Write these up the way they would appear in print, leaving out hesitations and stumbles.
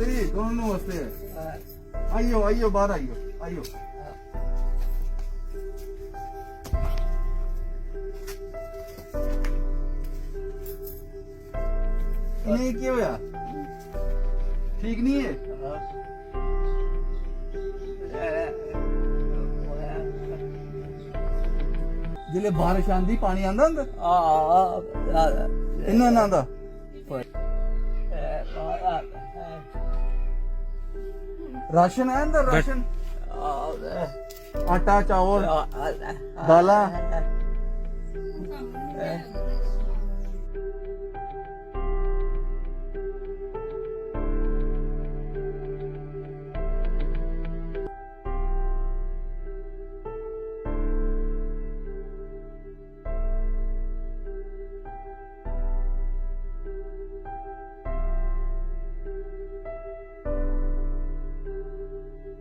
तेरी दोनों नमस्ते है। आइयो आइयो बाहर आइयो आइयो। नहीं क्यों यार ठीक नहीं है। जिले बारिश आंदी पानी आंदा अंदर इन्ना ना आंदा। राशन है अंदर राशन आटा चावल दाला।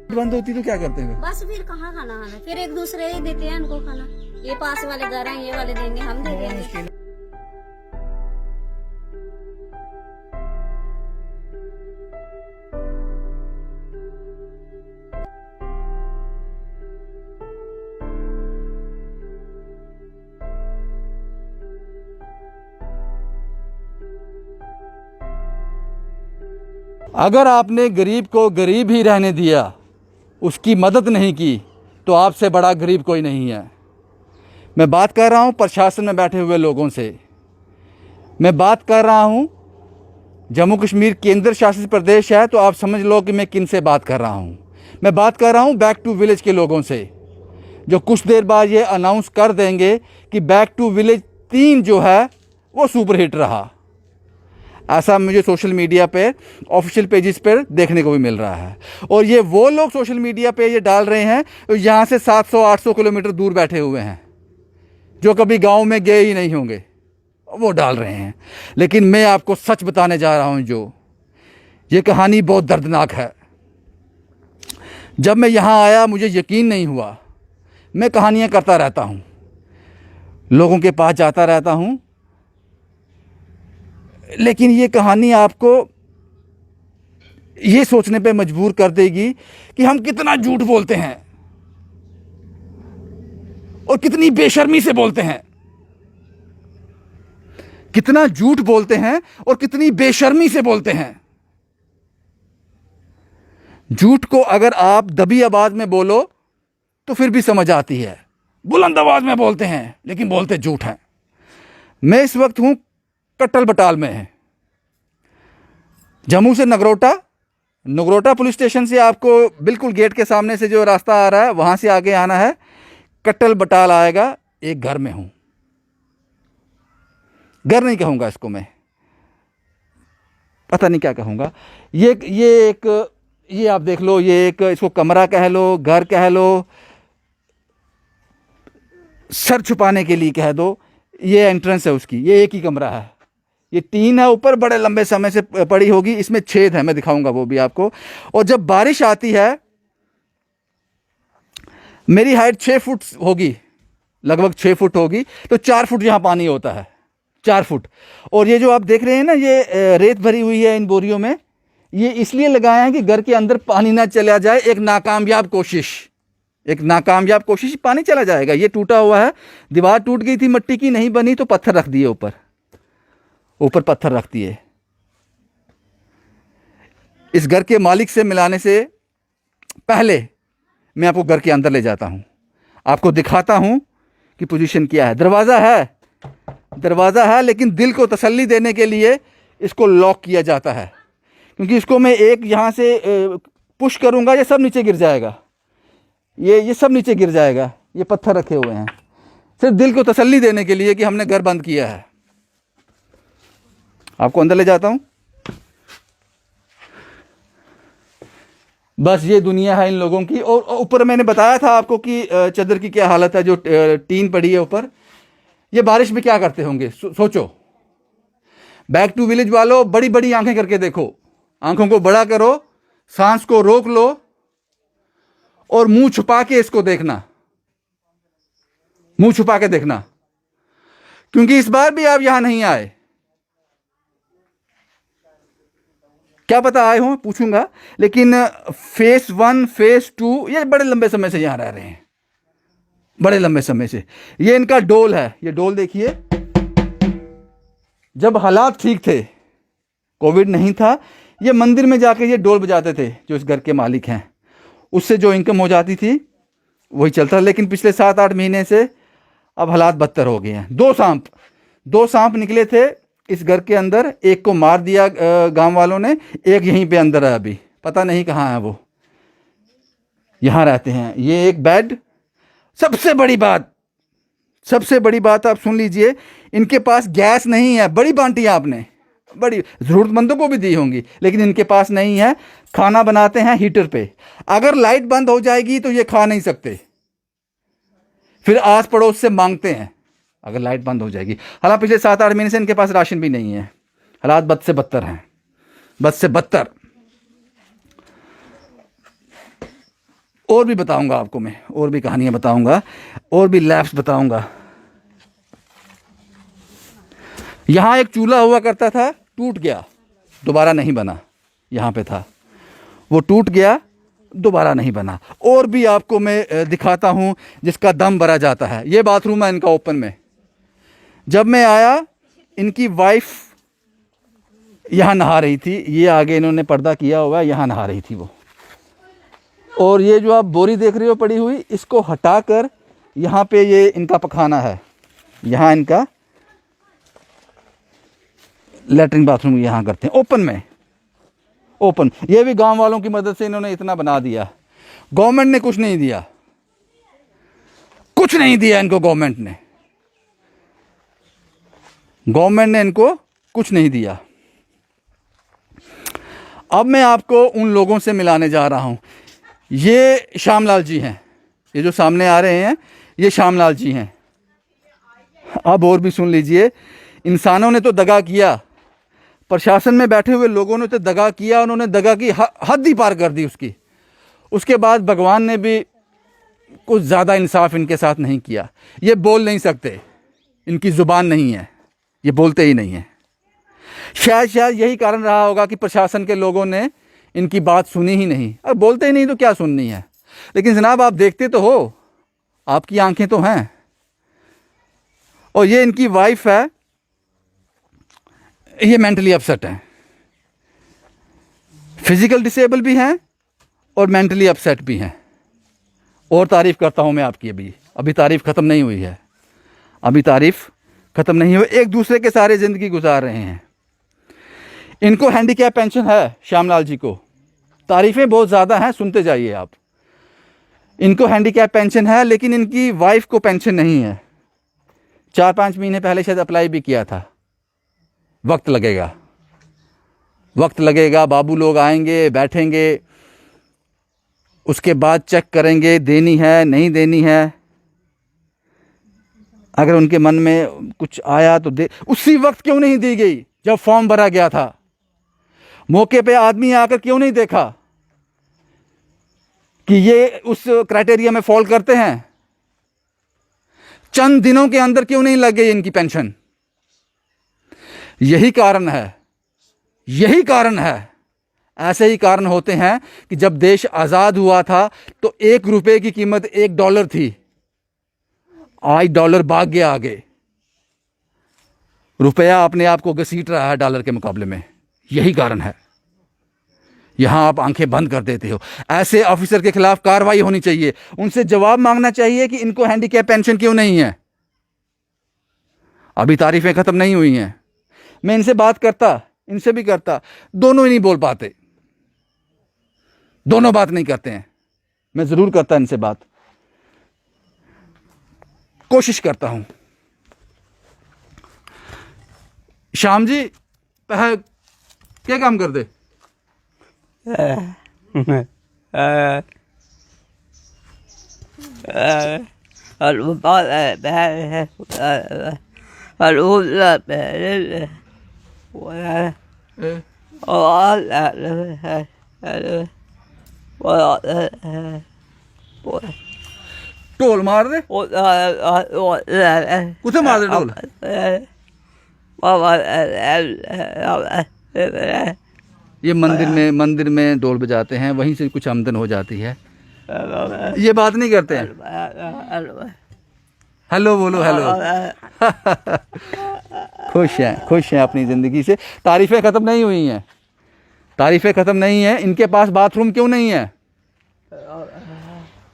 बंद होती तो क्या करते हैं? बस फिर कहाँ खाना खाना, फिर एक दूसरे ही देते हैं उनको खाना। ये पास वाले घर हैं, ये वाले देंगे, हम दे देंगे। अगर आपने गरीब को गरीब ही रहने दिया, उसकी मदद नहीं की, तो आपसे बड़ा गरीब कोई नहीं है। मैं बात कर रहा हूँ प्रशासन में बैठे हुए लोगों से। मैं बात कर रहा हूँ, जम्मू कश्मीर केंद्र शासित प्रदेश है तो आप समझ लो कि मैं किन से बात कर रहा हूँ। मैं बात कर रहा हूँ बैक टू विलेज के लोगों से, जो कुछ देर बाद ये अनाउंस कर देंगे कि बैक टू विलेज 3 जो है वो सुपरहिट रहा। ऐसा मुझे सोशल मीडिया पे ऑफिशियल पेजेस पर देखने को भी मिल रहा है। और ये वो लोग सोशल मीडिया पे ये डाल रहे हैं तो यहाँ से 700-800 किलोमीटर दूर बैठे हुए हैं, जो कभी गांव में गए ही नहीं होंगे, वो डाल रहे हैं। लेकिन मैं आपको सच बताने जा रहा हूँ, जो ये कहानी बहुत दर्दनाक है। जब मैं यहाँ आया मुझे यकीन नहीं हुआ। मैं कहानियाँ करता रहता हूँ, लोगों के पास जाता रहता हूँ, लेकिन ये कहानी आपको ये सोचने पे मजबूर कर देगी कि हम कितना झूठ बोलते हैं और कितनी बेशर्मी से बोलते हैं। कितना झूठ बोलते हैं और कितनी बेशर्मी से बोलते हैं। झूठ को अगर आप दबी आवाज में बोलो तो फिर भी समझ आती है, बुलंद आवाज में बोलते हैं लेकिन बोलते झूठ हैं। मैं इस वक्त हूं कट्टल बटाल में है, जम्मू से नगरोटा पुलिस स्टेशन से आपको बिल्कुल गेट के सामने से जो रास्ता आ रहा है वहां से आगे आना है, कट्टल बटाल आएगा। एक घर में हूं, घर नहीं कहूंगा इसको, मैं पता नहीं क्या कहूंगा। ये आप देख लो, ये एक इसको कमरा कह लो, घर कह लो, सर छुपाने के लिए कह दो। ये एंट्रेंस है उसकी, ये एक ही कमरा है। ये टीन है ऊपर, बड़े लंबे समय से पड़ी होगी, इसमें छेद है, मैं दिखाऊंगा वो भी आपको। और जब बारिश आती है, मेरी हाइट 6 फुट होगी, लगभग 6 फुट होगी, तो 4 फुट यहां पानी होता है, 4 फुट। और ये जो आप देख रहे हैं ना, ये रेत भरी हुई है इन बोरियों में, ये इसलिए लगाए हैं कि घर के अंदर पानी ना चला जाए। एक नाकामयाब कोशिश, पानी चला जाएगा। ये टूटा हुआ है, दीवार टूट गई थी, मिट्टी की नहीं बनी तो पत्थर रख दिए, ऊपर पत्थर रख दिए। इस घर के मालिक से मिलाने से पहले मैं आपको घर के अंदर ले जाता हूं, आपको दिखाता हूं कि पोजीशन क्या है। दरवाज़ा है, लेकिन दिल को तसल्ली देने के लिए इसको लॉक किया जाता है, क्योंकि इसको मैं एक यहां से पुश करूंगा, ये सब नीचे गिर जाएगा। ये सब नीचे गिर जाएगा। ये पत्थर रखे हुए हैं सिर्फ दिल को तसल्ली देने के लिए कि हमने घर बंद किया है। आपको अंदर ले जाता हूं। बस ये दुनिया है इन लोगों की। और ऊपर मैंने बताया था आपको कि चदर की क्या हालत है, जो टीन पड़ी है ऊपर। ये बारिश में क्या करते होंगे, सोचो। बैक टू विलेज वालों, बड़ी बड़ी आंखें करके देखो, आंखों को बड़ा करो, सांस को रोक लो और मुंह छुपा के इसको देखना, मुंह छुपा के देखना, क्योंकि इस बार भी आप यहां नहीं आए। क्या पता आए हों, पूछूंगा। लेकिन फेज़ 1 फेज़ 2 ये बड़े लंबे समय से यहाँ रह रहे हैं, बड़े लंबे समय से। ये इनका डोल है, ये डोल देखिए। जब हालात ठीक थे, कोविड नहीं था, ये मंदिर में जाके ये डोल बजाते थे, जो इस घर के मालिक हैं। उससे जो इनकम हो जाती थी वही चलता। लेकिन पिछले 7-8 महीने से अब हालात बदतर हो गए हैं। 2 सांप निकले थे इस घर के अंदर, एक को मार दिया गांव वालों ने, एक यहीं पे अंदर है, अभी पता नहीं कहाँ है वो, यहाँ रहते हैं। ये एक बेड। सबसे बड़ी बात आप सुन लीजिए, इनके पास गैस नहीं है। बड़ी बांटी आपने, बड़ी ज़रूरतमंदों को भी दी होंगी, लेकिन इनके पास नहीं है। खाना बनाते हैं हीटर पे। अगर लाइट बंद हो जाएगी तो ये खा नहीं सकते, फिर आस पड़ोस से मांगते हैं अगर लाइट बंद हो जाएगी। हालांकि पिछले 7-8 महीने से इनके पास राशन भी नहीं है। हालात बद से बदतर हैं, बद से बदतर। और भी बताऊंगा आपको मैं, और भी कहानियां बताऊंगा, और भी लैब्स बताऊंगा। यहां एक चूल्हा हुआ करता था, टूट गया, दोबारा नहीं बना। यहां पे था, वो टूट गया, दोबारा नहीं बना। और भी आपको मैं दिखाता हूं जिसका दम भरा जाता है। ये बाथरूम है इनका ओपन में। जब मैं आया, इनकी वाइफ यहाँ नहा रही थी, ये आगे इन्होंने पर्दा किया हुआ है, यहाँ नहा रही थी वो। और ये जो आप बोरी देख रहे हो पड़ी हुई, इसको हटाकर यहाँ पे ये इनका पखाना है, यहाँ इनका लेटरिन बाथरूम यहाँ करते हैं ओपन में, ओपन। ये भी गांव वालों की मदद से इन्होंने इतना बना दिया। गवर्नमेंट ने कुछ नहीं दिया, कुछ नहीं दिया इनको। गवर्नमेंट ने इनको कुछ नहीं दिया। अब मैं आपको उन लोगों से मिलाने जा रहा हूं। ये श्यामलाल जी हैं, ये जो सामने आ रहे हैं, ये श्यामलाल जी हैं। अब और भी सुन लीजिए। इंसानों ने तो दगा किया, प्रशासन में बैठे हुए लोगों ने तो दगा किया, उन्होंने दगा की हद ही पार कर दी उसकी। उसके बाद भगवान ने भी कुछ ज़्यादा इंसाफ इनके साथ नहीं किया। ये बोल नहीं सकते, इनकी ज़ुबान नहीं है, ये बोलते ही नहीं हैं। शायद यही कारण रहा होगा कि प्रशासन के लोगों ने इनकी बात सुनी ही नहीं। अब बोलते ही नहीं तो क्या सुननी है। लेकिन जनाब आप देखते तो हो, आपकी आंखें तो हैं। और ये इनकी वाइफ है, ये मेंटली अपसेट है, फिजिकल डिसेबल भी हैं और मेंटली अपसेट भी हैं। और तारीफ करता हूं मैं आपकी, अभी तारीफ ख़त्म नहीं हुई है, अभी तारीफ ख़त्म नहीं हुई। एक दूसरे के सारे ज़िंदगी गुजार रहे हैं। इनको हैंडीकैप पेंशन है, श्यामलाल जी को। तारीफ़ें बहुत ज़्यादा हैं, सुनते जाइए आप। इनको हैंडीकैप पेंशन है, लेकिन इनकी वाइफ को पेंशन नहीं है। 4-5 महीने पहले शायद अप्लाई भी किया था। वक्त लगेगा, वक्त लगेगा। बाबू लोग आएंगे, बैठेंगे, उसके बाद चेक करेंगे देनी है नहीं देनी है। अगर उनके मन में कुछ आया तो दे। उसी वक्त क्यों नहीं दी गई जब फॉर्म भरा गया था? मौके पे आदमी आकर क्यों नहीं देखा कि ये उस क्राइटेरिया में फॉल करते हैं? चंद दिनों के अंदर क्यों नहीं लग गई इनकी पेंशन? यही कारण है, यही कारण है। ऐसे ही कारण होते हैं कि जब देश आज़ाद हुआ था तो $1 की कीमत $1 थी। आज डॉलर भाग गया आगे, रुपया अपने आप को घसीट रहा है डॉलर के मुकाबले में। यही कारण है। यहां आप आंखें बंद कर देते हो। ऐसे ऑफिसर के खिलाफ कार्रवाई होनी चाहिए, उनसे जवाब मांगना चाहिए कि इनको हैंडीकैप पेंशन क्यों नहीं है। अभी तारीफें खत्म नहीं हुई हैं। मैं इनसे बात करता, इनसे भी करता, दोनों ही नहीं बोल पाते, दोनों बात नहीं करते हैं। मैं जरूर करता इनसे बात, कोशिश करता हूं। श्याम जी क्या काम कर दे? ढोल मार दे, कुत्थे मार दे ढोल? ये मंदिर में ढोल बजाते हैं, वहीं से कुछ आमदन हो जाती है। ये बात नहीं करते हैं, हेलो बोलो हेलो। खुश हैं अपनी ज़िंदगी से। तारीफ़ें ख़त्म नहीं हुई हैं, तारीफ़ें ख़त्म नहीं हैं। इनके पास बाथरूम क्यों नहीं है?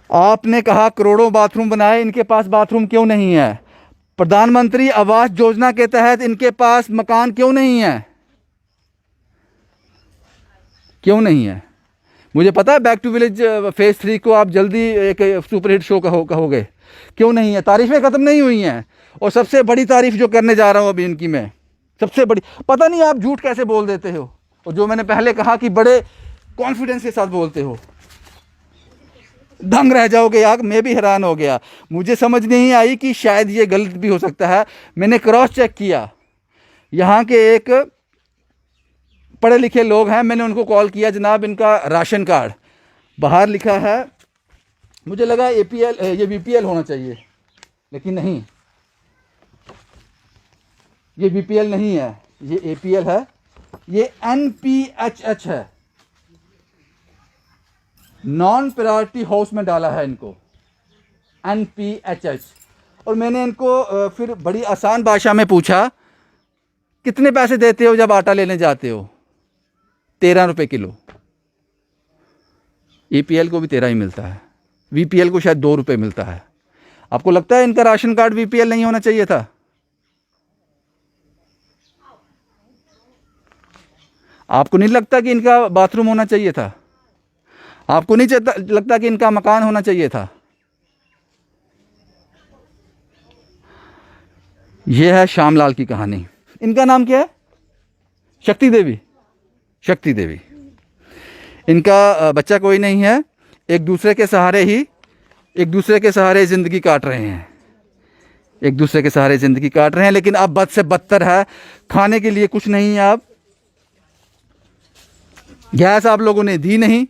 आपने कहा करोड़ों बाथरूम बनाए, इनके पास बाथरूम क्यों नहीं है? प्रधानमंत्री आवास योजना के तहत इनके पास मकान क्यों नहीं है? क्यों नहीं है? मुझे पता है बैक टू विलेज फेज़ 3 को आप जल्दी एक सुपरहिट शो कहोगे। क्यों नहीं है? तारीफ़ें ख़त्म नहीं हुई हैं। और सबसे बड़ी तारीफ़ जो करने जा रहा हूँ अभी इनकी मैं, सबसे बड़ी, पता नहीं आप झूठ कैसे बोल देते हो, और जो मैंने पहले कहा कि बड़े कॉन्फिडेंस के साथ बोलते हो, दंग रह जाओगे यार। मैं भी हैरान हो गया, मुझे समझ नहीं आई कि शायद ये गलत भी हो सकता है। मैंने क्रॉस चेक किया, यहाँ के एक पढ़े लिखे लोग हैं, मैंने उनको कॉल किया, जनाब इनका राशन कार्ड बाहर लिखा है, मुझे लगा APL ये BPL होना चाहिए, लेकिन नहीं, ये BPL नहीं है, ये APL है, ये NPHH है, नॉन प्रायोरिटी हाउस में डाला है इनको, NPHH। और मैंने इनको फिर बड़ी आसान भाषा में पूछा, कितने पैसे देते हो जब आटा लेने जाते हो? 13 रुपये किलो। APL को भी 13 ही मिलता है, VPL को शायद 2 रुपये मिलता है। आपको लगता है इनका राशन कार्ड VPL नहीं होना चाहिए था? आपको नहीं लगता कि इनका बाथरूम होना चाहिए था? आपको नहीं लगता कि इनका मकान होना चाहिए था? यह है श्यामलाल की कहानी। इनका नाम क्या है? शक्ति देवी। शक्ति देवी। इनका बच्चा कोई नहीं है, एक दूसरे के सहारे ज़िंदगी काट रहे हैं, एक दूसरे के सहारे ज़िंदगी काट रहे हैं। लेकिन अब बद से बदतर है, खाने के लिए कुछ नहीं है। आप गैस आप लोगों ने दी नहीं,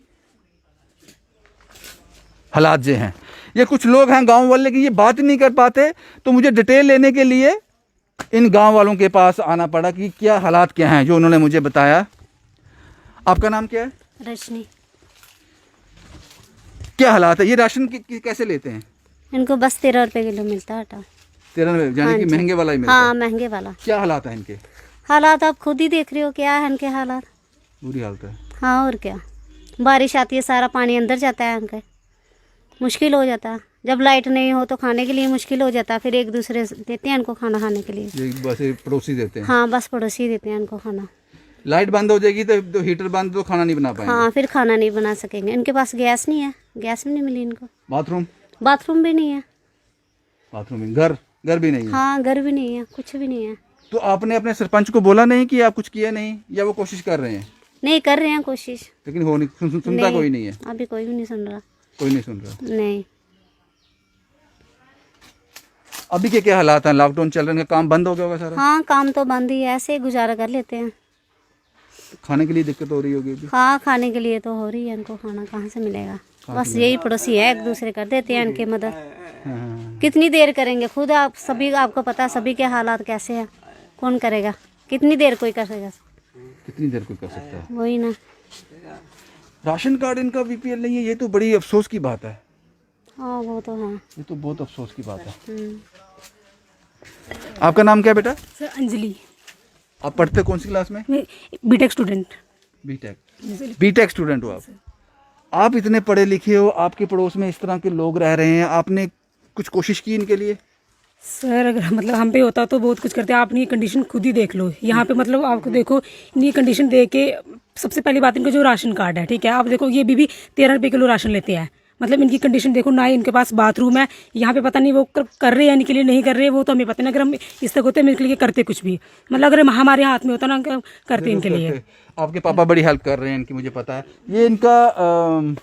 हालात जे हैं। ये कुछ लोग हैं गांव वाले कि ये बात नहीं कर पाते, तो मुझे डिटेल लेने के लिए इन गांव वालों के पास आना पड़ा कि क्या हालात क्या हैं, जो उन्होंने मुझे बताया। आपका नाम क्या है? रजनी। क्या हालात है? ये राशन कैसे लेते हैं? इनको बस 13 रुपए किलो मिलता है आटा। 13 रुपये, यानी कि महंगे वाला ही मिलता है? हाँ, महंगे वाला। क्या हालात है इनके? हालात आप खुद ही देख रहे हो, क्या है इनके हालात। बुरी हालत है। हाँ, और क्या, बारिश आती है, सारा पानी अंदर जाता है इनके, मुश्किल हो जाता है। जब लाइट नहीं हो तो खाने के लिए मुश्किल हो जाता है। फिर एक दूसरे देते हैं इनको खाना खाने के लिए। बस पड़ोसी देते हैं? हाँ, बस पड़ोसी देते हैं इनको खाना। लाइट बंद हो जाएगी तो हीटर बंद, तो खाना नहीं बना पाएंगे? हाँ, फिर खाना नहीं बना सकेंगे। इनके पास गैस नहीं है, गैस भी नहीं मिली इनको। बाथरूम भी नहीं है। बाथरूम घर भी नहीं है? हाँ, घर भी नहीं है, कुछ भी नहीं है। तो आपने अपने सरपंच को बोला नहीं कि आप कुछ किया नहीं, या वो कोशिश कर रहे हैं? नहीं, कर रहे हैं कोशिश, लेकिन हो नहीं, सुनता कोई नहीं है? अभी कोई भी नहीं सुन रहा। कोई नहीं सुन रहा? नहीं। अभी के क्या हालात हैं? लॉकडाउन चल रहे हैं, काम बंद हो गया होगा सारा? हाँ, काम तो बंद ही है, ऐसे गुजारा कर लेते हैं। खाने के लिए दिक्कत हो रही होगी अभी? हाँ, खाने के लिए तो हो रही है, इनको खाना कहाँ से मिलेगा। बस यही पड़ोसी है, एक दूसरे कर देते हैं इनकी मदद। हाँ। कितनी देर करेंगे? खुद आप सभी, आपको पता है सभी के हालात कैसे हैं, कौन करेगा? कितनी देर कोई करेगा? कितनी देर कोई कर सकता है? वही ना। राशन कार्ड इनका BPL नहीं है, ये तो बड़ी अफसोस की बात है। हाँ, वो तो है। ये तो बहुत अफसोस की बात है। हम्म। आपका नाम क्या बेटा? सर अंजलि। आप पढ़ते कौन सी क्लास में? मैं बीटेक स्टूडेंट। बीटेक स्टूडेंट हो आप इतने पढ़े लिखे हो, आपके पड़ोस में इस तरह के लोग रह रहे हैं, आपने कुछ कोशिश की इनके लिए? सर अगर मतलब हम पे होता तो बहुत कुछ करते। आपने ये कंडीशन खुद ही देख लो यहाँ पे, मतलब आपको देखो ये कंडीशन देख के, सबसे पहली बात इनका जो राशन कार्ड है, ठीक है, आप देखो ये भी 13 रुपये किलो राशन लेते हैं। मतलब इनकी कंडीशन देखो, ना ही इनके पास बाथरूम है। यहाँ पे पता नहीं वो कर रहे हैं इनके लिए, नहीं कर रहे, वो तो हमें पता नहीं। अगर हम इस तक होते हैं इनके लिए करते कुछ भी, मतलब अगर हमारे हाथ में होता ना, करते इनके लिए। आपके पापा बड़ी हेल्प कर रहे हैं इनकी, मुझे पता है। ये इनका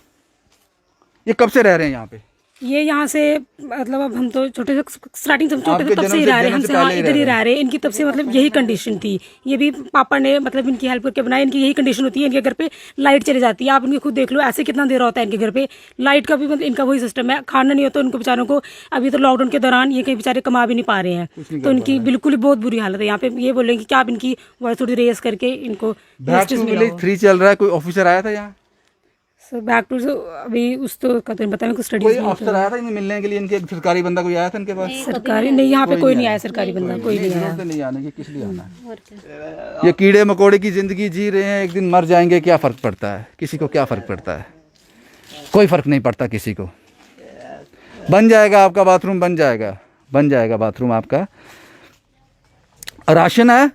ये कब से रह रहे हैं यहाँ पे? ये यहाँ से मतलब अब हम तो छोटे से स्टार्टिंग से छोटे आपके से तब से ही जन्म रह रहे हैं, जन्म से हमसे हाँ पहले ही इधर ही रह रह रहे हैं। इनकी तब से मतलब यही कंडीशन थी। ये भी पापा ने मतलब इनकी हेल्प करके बनाया। इनकी यही कंडीशन होती है, इनके घर पे लाइट चली जाती है। आप इनके खुद देख लो ऐसे कितना देर होता है इनके घर पे। लाइट का भी मतलब इनका वही सिस्टम है, खाना नहीं होता इनको बेचारों को। अभी तो लॉकडाउन के दौरान ये कहीं बेचारे कमा भी नहीं पा रहे हैं, तो इनकी बिल्कुल ही बहुत बुरी हालत है। यहाँ पे ये बोलेंगे कि आप इनकी वॉइस थोड़ी रेस करके इनको बैक टू विलेज 3 चल रहा है, कोई ऑफिसर आया था यहाँ? सो बैक टू अभी उस तो का तो पता नहीं कुछ कोई स्टडीज अफसर आया था इन्हें मिलने के लिए? इनके एक सरकारी बंदा कोई आया था इनके पास? सरकारी नहीं, यहाँ पे कोई नहीं आया सरकारी बंदा, कोई नहीं आया। जरूरत नहीं आने की, किस लिए आना है? ये कीड़े मकोड़े की जिंदगी जी रहे हैं, एक दिन मर जाएंगे, क्या फर्क पड़ता है? किसी को क्या फर्क पड़ता है? कोई फर्क नहीं पड़ता किसी को। बन जाएगा आपका बाथरूम, बन जाएगा बाथरूम आपका। राशन है?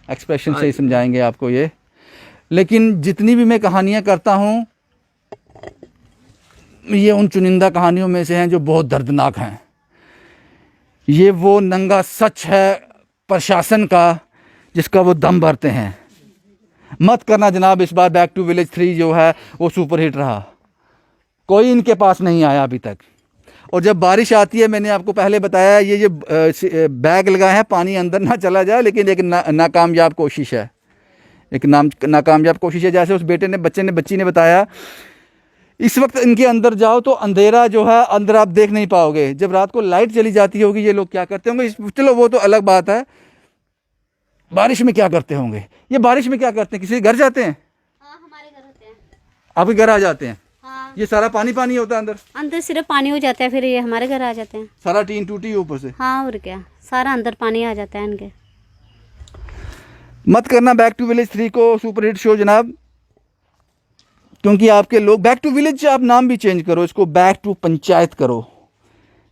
एक्सप्रेशन से ही समझाएंगे आपको ये। लेकिन जितनी भी मैं कहानियाँ करता हूँ, ये उन चुनिंदा कहानियों में से हैं जो बहुत दर्दनाक हैं। ये वो नंगा सच है प्रशासन का जिसका वो दम भरते हैं। मत करना जनाब इस बार बैक टू विलेज 3 जो है वो सुपर हिट रहा। कोई इनके पास नहीं आया अभी तक। और जब बारिश आती है, मैंने आपको पहले बताया, ये जो बैग लगाए हैं पानी अंदर ना चला जाए, लेकिन एक नाकामयाब कोशिश है, एक नाकामयाब कोशिश है। जैसे उस बच्ची ने बताया, इस वक्त इनके अंदर जाओ तो अंधेरा जो है अंदर आप देख नहीं पाओगे। जब रात को लाइट चली जाती होगी ये लोग क्या करते होंगे, चलो वो तो अलग बात है। बारिश में क्या करते होंगे ये? बारिश में क्या करते हैं? किसी के घर जाते हैं? हाँ, हमारे घर होते हैं। आपके घर आ जाते हैं? हाँ, ये सारा पानी पानी होता है अंदर सिर्फ पानी हो जाता है, फिर ये हमारे घर आ जाते हैं। सारा टीन टूटी ऊपर से। हाँ, और क्या, सारा अंदर पानी आ जाता है इनके। मत करना बैक टू विलेज 3 को सुपर हिट शो जनाब, क्योंकि आपके लोग बैक टू विलेज, आप नाम भी चेंज करो इसको, बैक टू पंचायत करो,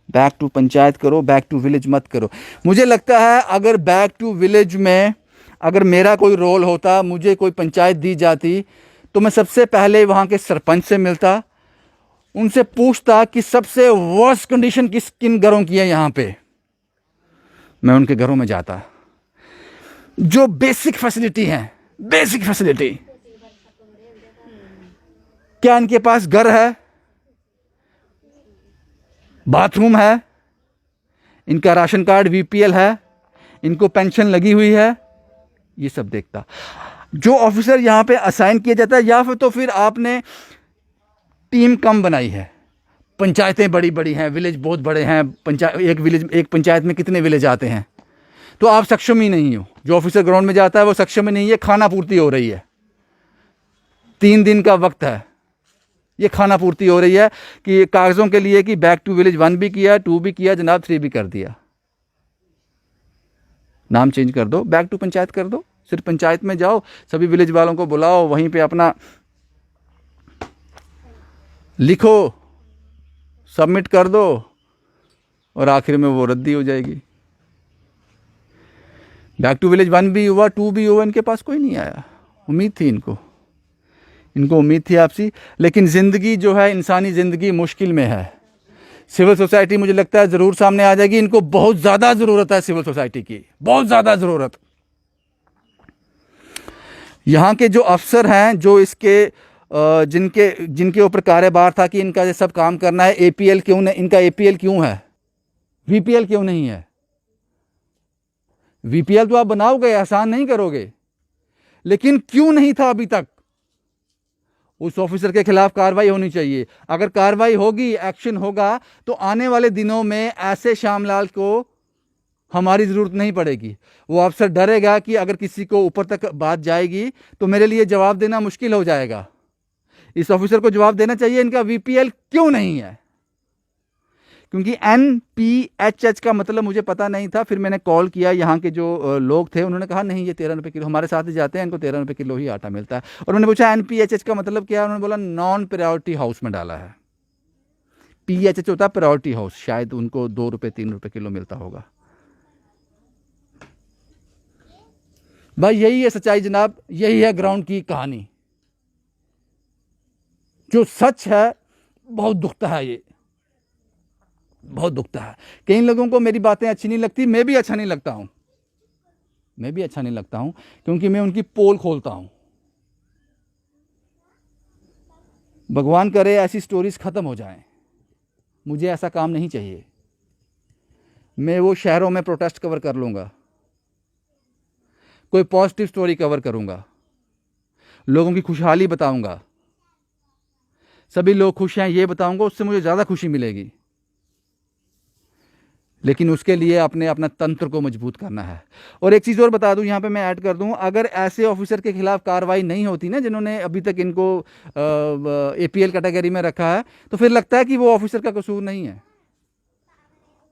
बैक टू पंचायत करो, बैक टू विलेज मत करो। मुझे लगता है अगर बैक टू विलेज में अगर मेरा कोई रोल होता, मुझे कोई पंचायत दी जाती, तो मैं सबसे पहले वहाँ के सरपंच से मिलता, उनसे पूछता कि सबसे वर्स्ट कंडीशन किन घरों की है यहाँ पे। मैं उनके घरों में जाता, जो बेसिक फैसिलिटी हैं, बेसिक फैसिलिटी, क्या इनके पास घर है, बाथरूम है, इनका राशन कार्ड बीपीएल है, इनको पेंशन लगी हुई है, ये सब देखता। जो ऑफिसर यहाँ पे असाइन किया जाता है, या फिर आपने टीम कम बनाई है। पंचायतें बड़ी बड़ी हैं, विलेज बहुत बड़े हैं, एक पंचायत में कितने विलेज आते हैं, तो आप सक्षम ही नहीं हो। जो ऑफिसर ग्राउंड में जाता है वो सक्षम ही नहीं है। खाना पूर्ति हो रही है, 3 दिन का वक्त है, ये खाना पूर्ति हो रही है कि कागज़ों के लिए कि बैक टू विलेज 1 भी किया, 2 भी किया जनाब, 3 भी कर दिया। नाम चेंज कर दो, बैक टू पंचायत कर दो। सिर्फ पंचायत में जाओ, सभी विलेज वालों को बुलाओ, वहीं पे अपना लिखो, सबमिट कर दो, और आखिर में वो रद्दी हो जाएगी। बैक टू विलेज 1 भी हुआ, 2 भी हुआ, इनके पास कोई नहीं आया। उम्मीद थी इनको उम्मीद थी आपसी। लेकिन ज़िंदगी जो है, इंसानी ज़िंदगी मुश्किल में है। सिविल सोसाइटी मुझे लगता है ज़रूर सामने आ जाएगी। इनको बहुत ज़्यादा ज़रूरत है सिविल सोसाइटी की, बहुत ज़्यादा ज़रूरत। यहाँ के जो अफसर हैं, जो इसके जिनके ऊपर कार्यभार था कि इनका ये सब काम करना है, एपीएल क्यों नहीं, इनका एपीएल क्यों है, वीपीएल क्यों नहीं है? वीपीएल तो आप बनाओगे, आसान नहीं करोगे, लेकिन क्यों नहीं था अभी तक? उस ऑफिसर के खिलाफ कार्रवाई होनी चाहिए। अगर कार्रवाई होगी, एक्शन होगा, तो आने वाले दिनों में ऐसे श्यामलाल को हमारी ज़रूरत नहीं पड़ेगी। वो अफसर डरेगा कि अगर किसी को ऊपर तक बात जाएगी तो मेरे लिए जवाब देना मुश्किल हो जाएगा। इस ऑफिसर को जवाब देना चाहिए इनका वीपीएल क्यों नहीं है, क्योंकि NPHH का मतलब मुझे पता नहीं था। फिर मैंने कॉल किया, यहाँ के जो लोग थे उन्होंने कहा नहीं, ये 13 रुपये किलो, हमारे साथ ही जाते हैं, इनको 13 रुपये किलो ही आटा मिलता है। और मैंने पूछा NPHH का मतलब क्या है, उन्होंने बोला नॉन प्रायोरिटी हाउस में डाला है। PHH होता है प्रायोरिटी हाउस, शायद उनको 2 रुपये 3 रुपये किलो मिलता होगा। भाई यही है सच्चाई जनाब, यही है ग्राउंड की कहानी। जो सच है, बहुत दुखता है, ये बहुत दुखता है। कई लोगों को मेरी बातें अच्छी नहीं लगती, मैं भी अच्छा नहीं लगता हूं, क्योंकि मैं उनकी पोल खोलता हूं। भगवान करे ऐसी स्टोरीज ख़त्म हो जाएं। मुझे ऐसा काम नहीं चाहिए। मैं वो शहरों में प्रोटेस्ट कवर कर लूँगा, कोई पॉजिटिव स्टोरी कवर करूँगा, लोगों की खुशहाली बताऊँगा, सभी लोग खुश हैं ये बताऊँगा, उससे मुझे ज़्यादा खुशी मिलेगी। लेकिन उसके लिए अपना तंत्र को मजबूत करना है। और एक चीज़ और बता दूं, यहाँ पे मैं ऐड कर दूं, अगर ऐसे ऑफिसर के खिलाफ कार्रवाई नहीं होती ना, जिन्होंने अभी तक इनको APL कैटेगरी में रखा है, तो फिर लगता है कि वो ऑफिसर का कसूर नहीं है,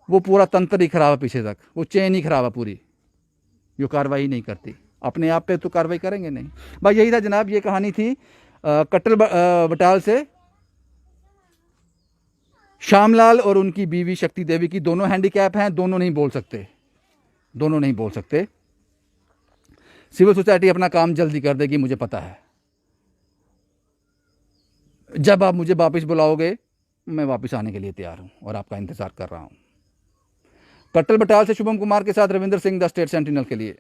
वो पूरा तंत्र ही खराब है, पीछे तक वो चेन ही खराब है पूरी, जो कार्रवाई नहीं करती। अपने आप पे तो कार्रवाई करेंगे नहीं। भाई यही था जनाब, ये कहानी थी कट्टल बटाल से श्यामलाल और उनकी बीवी शक्ति देवी की। दोनों हैंडीकैप हैं, दोनों नहीं बोल सकते। सिविल सोसाइटी अपना काम जल्दी कर देगी, मुझे पता है। जब आप मुझे वापस बुलाओगे, मैं वापस आने के लिए तैयार हूं और आपका इंतजार कर रहा हूं। कट्टल बटाल से शुभम कुमार के साथ Ravindra Singh, the state sentinel के लिए।